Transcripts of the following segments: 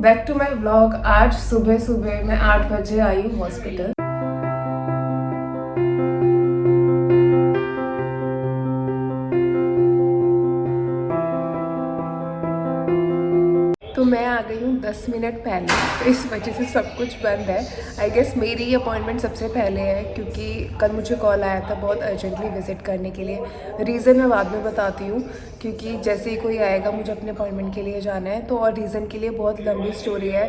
Back to my vlog. आज सुबह सुबह मैं 8 बजे आई हूँ हॉस्पिटल। तो मैं आ गई हूँ 10 मिनट पहले, तो इस वजह से सब कुछ बंद है। आई गेस मेरी अपॉइंटमेंट सबसे पहले है क्योंकि कल मुझे कॉल आया था बहुत अर्जेंटली विज़िट करने के लिए। रीज़न मैं बाद में बताती हूँ क्योंकि जैसे ही कोई आएगा मुझे अपने अपॉइंटमेंट के लिए जाना है। तो और रीज़न के लिए बहुत लंबी स्टोरी है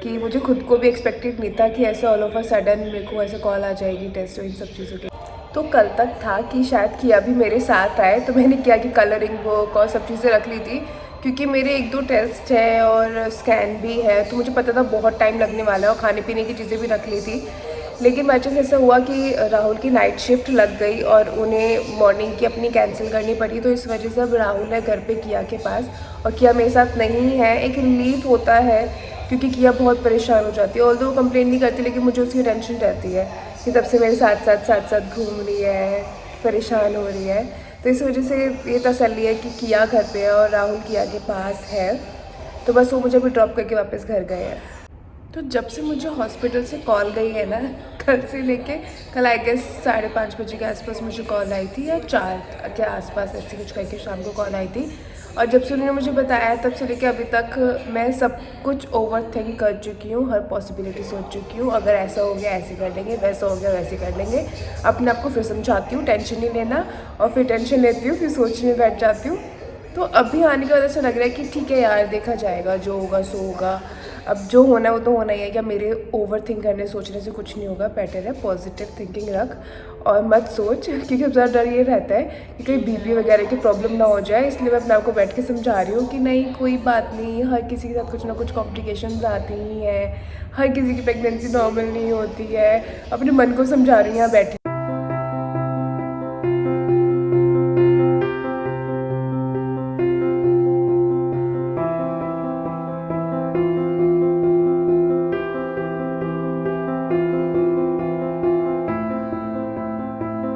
कि मुझे खुद को भी एक्सपेक्टेड नहीं था कि ऐसे ऑल ऑफ अ सडन मेरे को ऐसे कॉल आ जाएगी टेस्ट और इन सब चीज़ों की। तो कल तक था कि शायद किया भी मेरे साथ आए, तो मैंने क्या कि कलरिंग बुक और सब चीज़ें रख ली थी क्योंकि मेरे 1-2 टेस्ट है और स्कैन भी है, तो मुझे पता था बहुत टाइम लगने वाला है और खाने पीने की चीज़ें भी रख ली थी। लेकिन बाई चांस ऐसा हुआ कि राहुल की नाइट शिफ्ट लग गई और उन्हें मॉर्निंग की अपनी कैंसिल करनी पड़ी, तो इस वजह से अब राहुल है घर पे किया के पास और किया मेरे साथ नहीं है। एक रिलीफ होता है क्योंकि किया बहुत परेशान हो जाती है, ऑल्दो वो कंप्लेन नहीं करती लेकिन मुझे उसकी टेंशन रहती है कि तब से मेरे साथ घूम रही है, परेशान हो रही है। तो इस वजह से ये तसल्ली है कि किया घर पे है और राहुल किया के पास है, तो बस वो मुझे भी ड्रॉप करके वापस घर गए हैं। तो जब से मुझे हॉस्पिटल से कॉल गई है ना, कल से लेके कल आई गेस 5:30 बजे के आसपास मुझे कॉल आई थी या 4 के आसपास ऐसे कुछ करके शाम को कॉल आई थी। और जब से उन्होंने मुझे बताया तब से लेके अभी तक मैं सब कुछ ओवर थिंक कर चुकी हूँ, हर पॉसिबिलिटी सोच चुकी हूँ। अगर ऐसा हो गया ऐसे कर लेंगे, वैसा हो गया वैसे कर लेंगे। अपने आप को फिर समझाती हूँ टेंशन नहीं लेना, और फिर टेंशन लेती हूँ, फिर सोचने बैठ जाती हूँ। तो अभी आने के बाद ऐसा लग रहा है कि ठीक है यार, देखा जाएगा, जो होगा सो होगा। अब जो होना है वो तो होना ही है। क्या मेरे ओवर थिंक करने सोचने से कुछ नहीं होगा। बेटर है पॉजिटिव थिंकिंग रख और मत सोच, क्योंकि अब ज़्यादा डर ये रहता है कि कहीं बीपी वगैरह की प्रॉब्लम ना हो जाए। इसलिए मैं अपने आप को बैठ के समझा रही हूँ कि नहीं कोई बात नहीं, हर किसी के साथ कुछ ना कुछ कॉम्प्लिकेशंस आती ही हैं, हर किसी की प्रेगनेंसी नॉर्मल नहीं होती है। अपने मन को समझा रही हूँ यहाँ बैठे।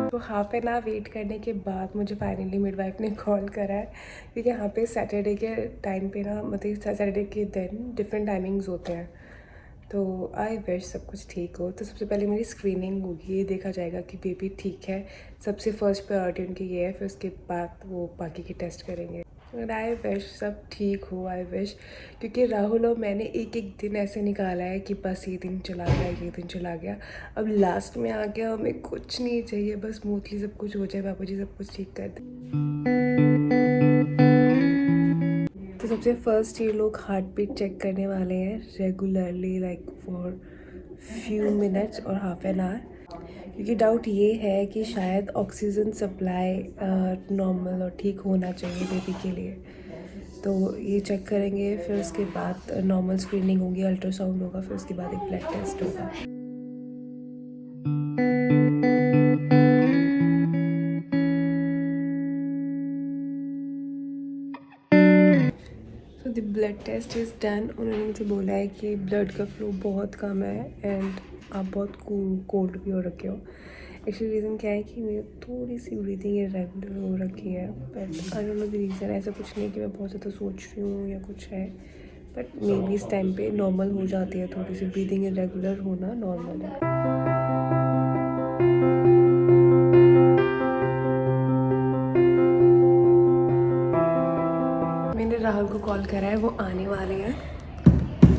तो हाफ एन आवर वेट करने के बाद मुझे फाइनली मिडवाइफ ने कॉल करा है, क्योंकि यहाँ पे सैटरडे के टाइम पे ना, मतलब सैटरडे के दिन डिफरेंट टाइमिंग्स होते हैं। तो आई विश सब कुछ ठीक हो। तो सबसे पहले मेरी स्क्रीनिंग होगी, ये देखा जाएगा कि बेबी ठीक है। सबसे फर्स्ट प्रायोरिटी उनकी ये है, फिर उसके बाद वो बाकी के टेस्ट करेंगे। और आई विश सब ठीक हो, आई विश, क्योंकि राहुल और मैंने एक एक दिन ऐसे निकाला है कि बस ये दिन चला गया, ये दिन चला गया। अब लास्ट में आ गया, हमें कुछ नहीं चाहिए, बस स्मूथली सब कुछ हो जाए, बाबू जी सब कुछ ठीक कर दे। तो सबसे फर्स्ट ये लोग हार्ट बीट चेक करने वाले हैं regularly, like for few minutes और हाफ एन आवर, क्योंकि डाउट ये है कि शायद ऑक्सीजन सप्लाई नॉर्मल और ठीक होना चाहिए बेबी के लिए। तो ये चेक करेंगे, फिर उसके बाद नॉर्मल स्क्रीनिंग होगी, अल्ट्रासाउंड होगा, फिर उसके बाद एक ब्लड टेस्ट होगा। तो the blood test is done. उन्होंने मुझे बोला है कि ब्लड का फ्लो बहुत कम है एंड आप बहुत कोल्ड भी हो रखे हो। एक्चुअली रीज़न क्या है कि मेरी थोड़ी सी ब्रीदिंग इरेगुलर हो रखी है, but I don't know the reason. ऐसा कुछ नहीं कि मैं बहुत ज़्यादा सोच रही हूँ या कुछ है, बट मे बी इस टाइम पे नॉर्मल हो जाती है, थोड़ी सी ब्रीदिंग इरेगुलर होना नॉर्मल है। मैंने राहुल को कॉल करा है, वो आने वाले हैं,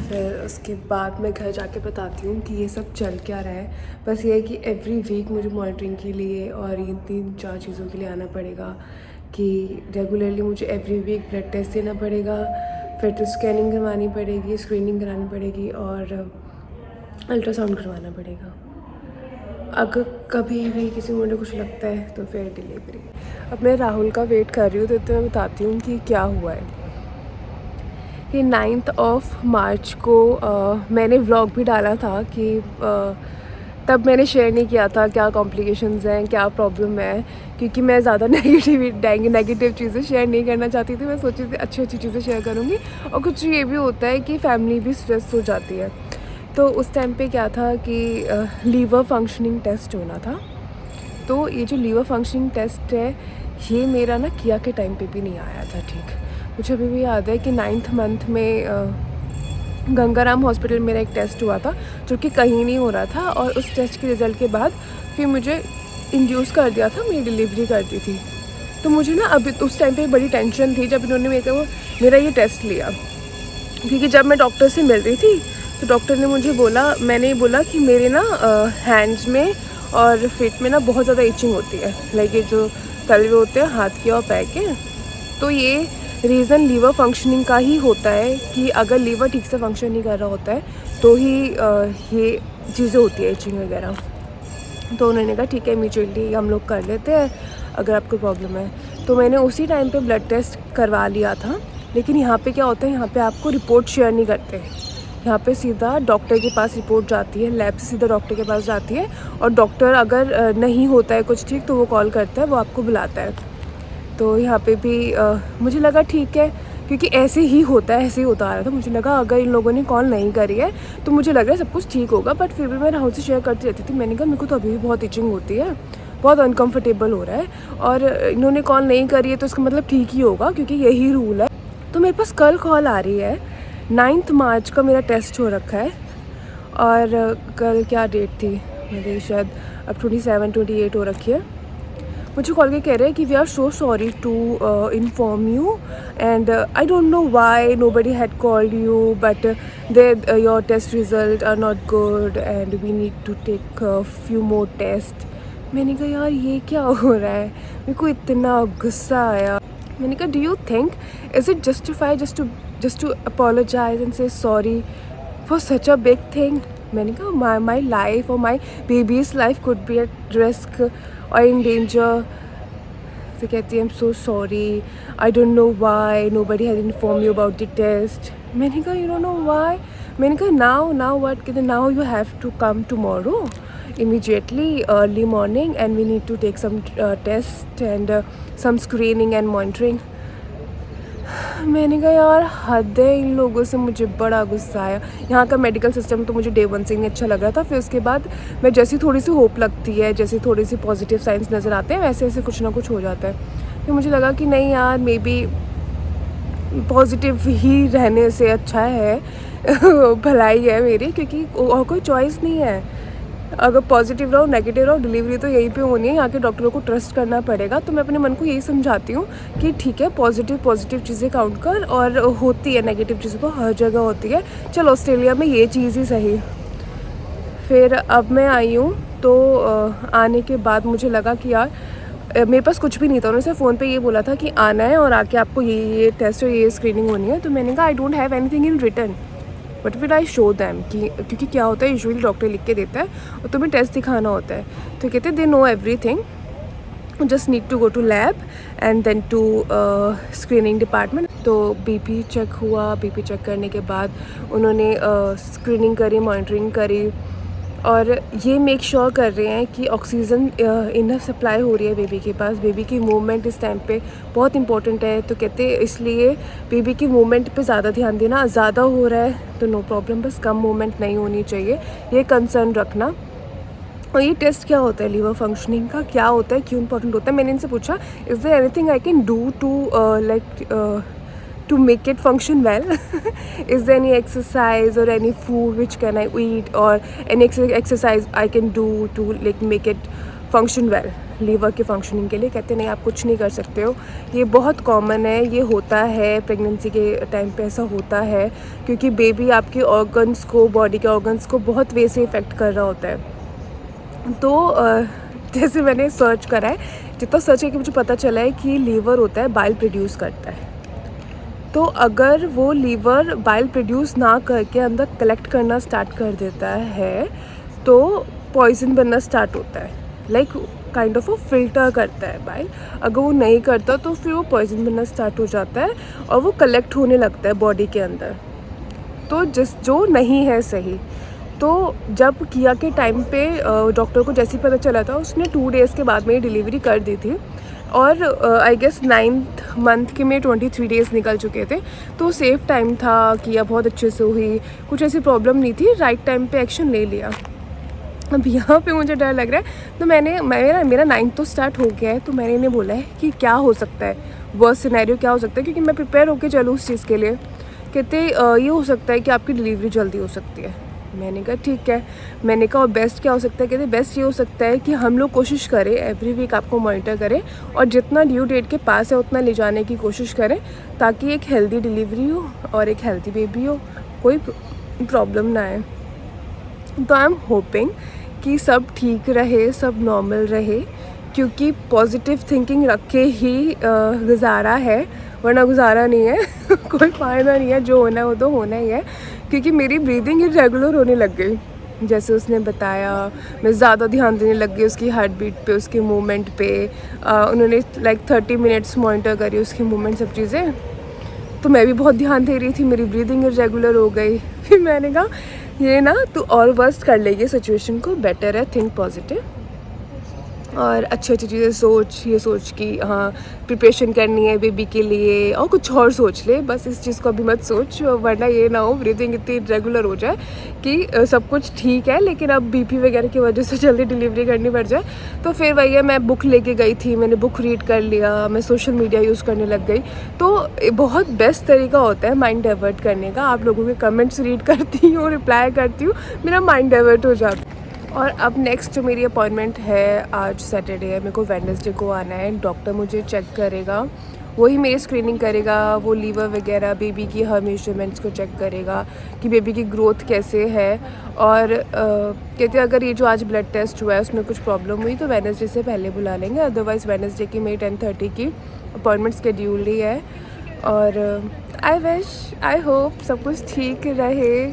फिर उसके बाद मैं घर जाके बताती हूँ कि ये सब चल क्या रहा है। बस ये है कि एवरी वीक मुझे मॉनिटरिंग के लिए और ये 3-4 चीज़ों के लिए आना पड़ेगा, कि रेगुलरली मुझे एवरी वीक ब्लड टेस्ट देना पड़ेगा, फिर तो स्कैनिंग करवानी पड़ेगी, स्क्रीनिंग करानी पड़ेगी और अल्ट्रासाउंड करवाना पड़ेगा। अगर कभी भी किसी मोमेंट कुछ लगता है तो फिर डिलीवरी। अब मैं राहुल का वेट कर रही हूँ, तो मैं बताती हूँ कि क्या हुआ है। कि 9 मार्च को मैंने व्लॉग भी डाला था कि तब मैंने शेयर नहीं किया था क्या कॉम्प्लिकेशंस हैं, क्या प्रॉब्लम है, क्योंकि मैं ज़्यादा नेगेटिव चीज़ें शेयर नहीं करना चाहती थी। मैं सोची थी अच्छी अच्छी चीज़ें शेयर करूँगी। और कुछ ये भी होता है कि फैमिली भी स्ट्रेस हो जाती है। तो उस टाइम पे क्या था कि लीवर फंक्शनिंग टेस्ट होना था। तो ये जो लीवर फंक्शनिंग टेस्ट है, ये मेरा ना किया के टाइम पे भी नहीं आया था ठीक। मुझे अभी भी याद है कि 9th मंथ में गंगाराम हॉस्पिटल मेरा एक टेस्ट हुआ था जो कि कहीं नहीं हो रहा था, और उस टेस्ट के रिज़ल्ट के बाद फिर मुझे इंड्यूस कर दिया था, मेरी डिलीवरी कर दी थी। तो मुझे ना अभी उस टाइम पे बड़ी टेंशन थी जब इन्होंने मेरा ये टेस्ट लिया, क्योंकि जब मैं डॉक्टर से मिल रही थी तो डॉक्टर ने मुझे बोला, मैंने बोला कि मेरे ना हैंड्स में और फिट में ना बहुत ज़्यादा इचिंग होती है, लाइक ये जो तलवे होते हैं हाथ के और पैर के। तो ये रीज़न लीवर फंक्शनिंग का ही होता है कि अगर लीवर ठीक से फंक्शन नहीं कर रहा होता है तो ही ये चीज़ें होती है, इचिंग वगैरह। तो उन्होंने कहा ठीक है इमीडिएटली हम लोग कर लेते हैं अगर आपको प्रॉब्लम है। तो मैंने उसी टाइम पे ब्लड टेस्ट करवा लिया था। लेकिन यहाँ पे क्या होता है, यहाँ पे आपको रिपोर्ट शेयर नहीं करते, यहाँ पे सीधा डॉक्टर के पास रिपोर्ट जाती है, लैब से सीधा डॉक्टर के पास जाती है, और डॉक्टर अगर नहीं होता है कुछ ठीक तो वो कॉल करता है, वो आपको बुलाता है। तो यहाँ पे भी मुझे लगा ठीक है, क्योंकि ऐसे ही होता है, ऐसे ही होता आ रहा था। मुझे लगा अगर इन लोगों ने कॉल नहीं करी है तो मुझे लग रहा है सब कुछ ठीक होगा, बट फिर भी मैं राहुल से शेयर करती रहती थी। मैंने कहा मेरे को तो अभी भी बहुत इचिंग होती है, बहुत अनकंफर्टेबल हो रहा है, और इन्होंने कॉल नहीं करी है तो इसका मतलब ठीक ही होगा क्योंकि यही रूल है। तो मेरे पास कल कॉल आ रही है, 9 मार्च का मेरा टेस्ट हो रखा है, और कल क्या डेट थी मेरी, शायद अब 27-28 हो रखी है। मुझे कॉल के कह रहे हैं कि we are so sorry to inform you, and I don't know why nobody had called you, but your test result are not good and we need to take few more test. मैंने कहा यार ये क्या हो रहा है, मेरे को इतना गुस्सा आया। मैंने कहा do you think is it justify just to apologize and say sorry for such a big thing? मैंने कहा my life or my baby's life could be at risk or in danger. तो कहती है I'm so sorry, I don't know why nobody has informed you about the test. मैंने कहा you don't know why? मैंने कहा now what? कहते now you have to come tomorrow immediately early morning and we need to take some test and some screening and monitoring. मैंने कहा यार हद है इन लोगों से, मुझे बड़ा गुस्सा आया। यहाँ का मेडिकल सिस्टम तो मुझे डे 1 से नहीं अच्छा लग रहा था। फिर उसके बाद मैं जैसी थोड़ी सी होप लगती है, जैसे थोड़ी सी पॉजिटिव साइंस नज़र आते हैं, वैसे ऐसे कुछ ना कुछ हो जाता है। तो मुझे लगा कि नहीं यार मे बी पॉजिटिव ही रहने से अच्छा है भलाई है मेरी, क्योंकि और कोई चॉइस नहीं है। अगर पॉजिटिव रहो नेगेटिव रहो, डिलीवरी तो यहीं पे होनी है, यहाँ के डॉक्टरों को ट्रस्ट करना पड़ेगा। तो मैं अपने मन को यही समझाती हूँ कि ठीक है पॉजिटिव चीज़ें काउंट कर, और होती है नेगेटिव चीज़ें तो हर जगह होती है, चल ऑस्ट्रेलिया में ये चीज़ ही सही। फिर अब मैं आई हूँ तो आने के बाद मुझे लगा कि यार मेरे पास कुछ भी नहीं था। उन्होंने सिर्फ फ़ोन पे ये बोला था कि आना है और आके आपको ये टेस्ट और ये स्क्रीनिंग होनी है। तो मैंने कहा I don't have anything in written, but फिर आई शो दैम कि क्योंकि क्या होता है यूजुअली डॉक्टर लिख के देता है और तुम्हें टेस्ट दिखाना होता है। तो कहते they know everything, just need to go to lab and then to screening department. तो बीपी चेक हुआ, बीपी चेक करने के बाद उन्होंने स्क्रीनिंग करी, मॉनिटरिंग करी, और ये मेक श्योर कर रहे हैं कि ऑक्सीजन इनफ सप्लाई हो रही है बेबी के पास। बेबी की मूवमेंट इस टाइम पे बहुत इंपॉर्टेंट है। तो कहते हैं इसलिए बेबी की मूवमेंट पे ज़्यादा ध्यान देना, ज़्यादा हो रहा है तो नो प्रॉब्लम, बस कम मूवमेंट नहीं होनी चाहिए, ये कंसर्न रखना। और ये टेस्ट क्या होता है लीवर फंक्शनिंग का, क्या होता है, क्यों इंपॉर्टेंट होता है, मैंने इनसे पूछा is there anything I can do to to make it function well? Is there any exercise or any food which can I eat or any exercise I can do to like make it function well liver के functioning के लिए? कहते नहीं आप कुछ नहीं कर सकते हो, ये बहुत कॉमन है, ये होता है प्रेगनेंसी के टाइम पे, ऐसा होता है क्योंकि बेबी आपके ऑर्गन्स को, बॉडी के ऑर्गन्स को बहुत वे से इफ़ेक्ट कर रहा होता है। तो जैसे मैंने सर्च करा है, जितना सर्च करके मुझे पता चला है कि लीवर होता है बाइल प्रोड्यूस करता है। तो अगर वो लीवर बाइल प्रोड्यूस ना करके अंदर कलेक्ट करना स्टार्ट कर देता है तो पॉइजन बनना स्टार्ट होता है, लाइक काइंड ऑफ वो फिल्टर करता है बाइल। अगर वो नहीं करता तो फिर वो पॉइजन बनना स्टार्ट हो जाता है और वो कलेक्ट होने लगता है बॉडी के अंदर, तो जो नहीं है सही। तो जब किया के टाइम पे डॉक्टर को जैसे ही पता चला था, उसने 2 डेज़ के बाद मेरी डिलीवरी कर दी थी, और आई गेस 9th मंथ के में 23 डेज़ निकल चुके थे। तो सेफ़ टाइम था, किया बहुत अच्छे से हुई, कुछ ऐसी प्रॉब्लम नहीं थी, राइट टाइम पे एक्शन ले लिया। अब यहाँ पे मुझे डर लग रहा है, तो मेरा 9th तो स्टार्ट हो गया है। तो मैंने इन्हें बोला है कि क्या हो सकता है, वर्स्ट सिनेरियो क्या हो सकता है, क्योंकि मैं प्रिपेयर होकर चलूँ उस चीज़ के लिए कहते ये हो सकता है कि आपकी डिलीवरी जल्दी हो सकती है। मैंने कहा ठीक है। मैंने कहा और बेस्ट क्या हो सकता है? कहते बेस्ट ये हो सकता है कि हम लोग कोशिश करें एवरी वीक आपको मॉनिटर करें और जितना ड्यू डेट के पास है उतना ले जाने की कोशिश करें ताकि एक हेल्दी डिलीवरी हो और एक हेल्दी बेबी हो, कोई प्रॉब्लम ना आए। तो आई एम होपिंग कि सब ठीक रहे, सब नॉर्मल रहे, क्योंकि पॉजिटिव थिंकिंग रख के ही गुजारा है, वरना गुजारा नहीं है। कोई फ़ायदा नहीं है, जो होना है वो तो होना ही है। क्योंकि मेरी ब्रीदिंग इरेगुलर होने लग गई, जैसे उसने बताया। मैं ज़्यादा ध्यान देने लग गई उसकी हार्ट बीट पे, उसके मूवमेंट पे। उन्होंने लाइक 30 मिनट्स मॉनिटर करी उसकी मूवमेंट, सब चीज़ें। तो मैं भी बहुत ध्यान दे रही थी, मेरी ब्रीदिंग इरेगुलर हो गई। फिर मैंने कहा ये ना तू और वर्स्ट कर लेगी सिचुएशन को, बेटर है थिंक पॉजिटिव और अच्छी अच्छी चीज़ें सोच। ये सोच कि हाँ प्रिपरेशन करनी है बेबी के लिए, और कुछ और सोच ले, बस इस चीज़ को अभी मत सोच, वरना ये ना हो ब्रीदिंग इतनी रेगुलर हो जाए कि सब कुछ ठीक है लेकिन अब बीपी वगैरह की वजह से जल्दी डिलीवरी करनी पड़ जाए। तो फिर वही है, मैं बुक लेके गई थी, मैंने बुक रीड कर लिया, मैं सोशल मीडिया यूज़ करने लग गई। तो बहुत बेस्ट तरीका होता है माइंड डाइवर्ट करने का। आप लोगों के कमेंट्स रीड करती हूँ, रिप्लाई करती हूँ, मेरा माइंड डाइवर्ट हो जाता है। और अब नेक्स्ट जो मेरी अपॉइंटमेंट है, आज सैटरडे है, मेरे को वेडनेसडे को आना है। डॉक्टर मुझे चेक करेगा, वही मेरी स्क्रीनिंग करेगा, वो लीवर वगैरह बेबी की हर मेजरमेंट्स को चेक करेगा कि बेबी की ग्रोथ कैसे है। और कहते हैं अगर ये जो आज ब्लड टेस्ट हुआ है उसमें कुछ प्रॉब्लम हुई तो वेडनेसडे से पहले बुला लेंगे, अदरवाइज़ वेडनेसडे की मेरी 10:30 की अपॉइंटमेंट शेड्यूल ही है। और आई विश, आई होप सब कुछ ठीक रहे,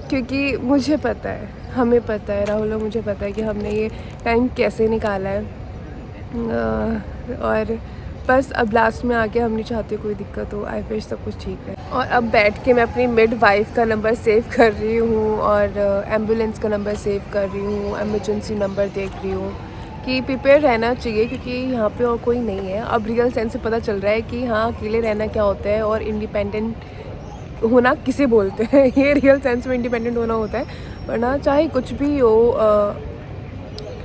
क्योंकि मुझे पता है, हमें पता है, राहुल और मुझे पता है कि हमने ये टाइम कैसे निकाला है। और बस अब लास्ट में आके हम नहीं चाहते कोई दिक्कत हो। आई विश सब कुछ ठीक है। और अब बैठ के मैं अपनी मिड वाइफ का नंबर सेव कर रही हूँ और एम्बुलेंस का नंबर सेव कर रही हूँ, एमरजेंसी नंबर देख रही हूँ कि प्रिपेयर रहना चाहिए, क्योंकि यहाँ पे और कोई नहीं है। अब रियल सेंस से पता चल रहा है कि हाँ अकेले रहना क्या होता है और इंडिपेंडेंट होना किसे बोलते हैं। ये रियल सेंस में इंडिपेंडेंट होना होता है, वरना चाहे कुछ भी हो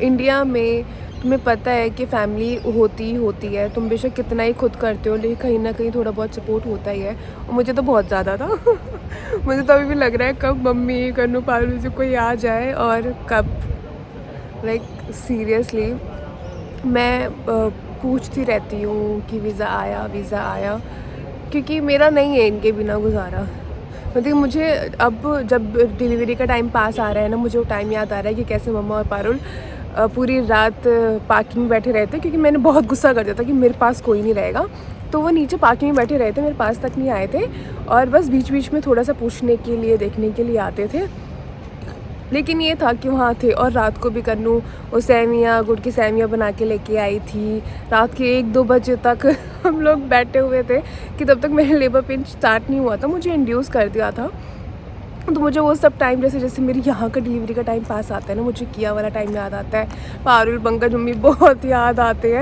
इंडिया में तुम्हें पता है कि फैमिली होती ही होती है। तुम बेशक कितना ही खुद करते हो लेकिन कहीं ना कहीं थोड़ा बहुत सपोर्ट होता ही है, और मुझे तो बहुत ज़्यादा था। मुझे तो अभी भी लग रहा है कब मम्मी कन्नू पालू से कोई आ जाए, और कब लाइक सीरियसली मैं पूछती रहती हूँ कि वीज़ा आया, क्योंकि मेरा नहीं है इनके बिना गुजारा। मतलब मुझे अब जब डिलीवरी का टाइम पास आ रहा है ना, मुझे वो टाइम याद आ रहा है कि कैसे मम्मा और पारुल पूरी रात पार्किंग में बैठे रहते, क्योंकि मैंने बहुत गुस्सा कर दिया था कि मेरे पास कोई नहीं रहेगा। तो वो नीचे पार्किंग में बैठे रहते, मेरे पास तक नहीं आए थे, और बस बीच बीच में थोड़ा सा पूछने के लिए, देखने के लिए आते थे। लेकिन ये था कि वहाँ थे। और रात को भी कन्नू वो सेवियाँ, गुड़ की सेवियाँ बना के लेके आई थी। रात के 1-2 बजे तक हम लोग बैठे हुए थे कि तब तक मेरा लेबर पेन स्टार्ट नहीं हुआ था, मुझे इंड्यूस कर दिया था। तो मुझे वो सब टाइम जैसे जैसे मेरी यहाँ का डिलीवरी का टाइम पास आता है ना, मुझे किया वाला टाइम याद आता है, पारुल पंकज मम्मी बहुत याद आते हैं।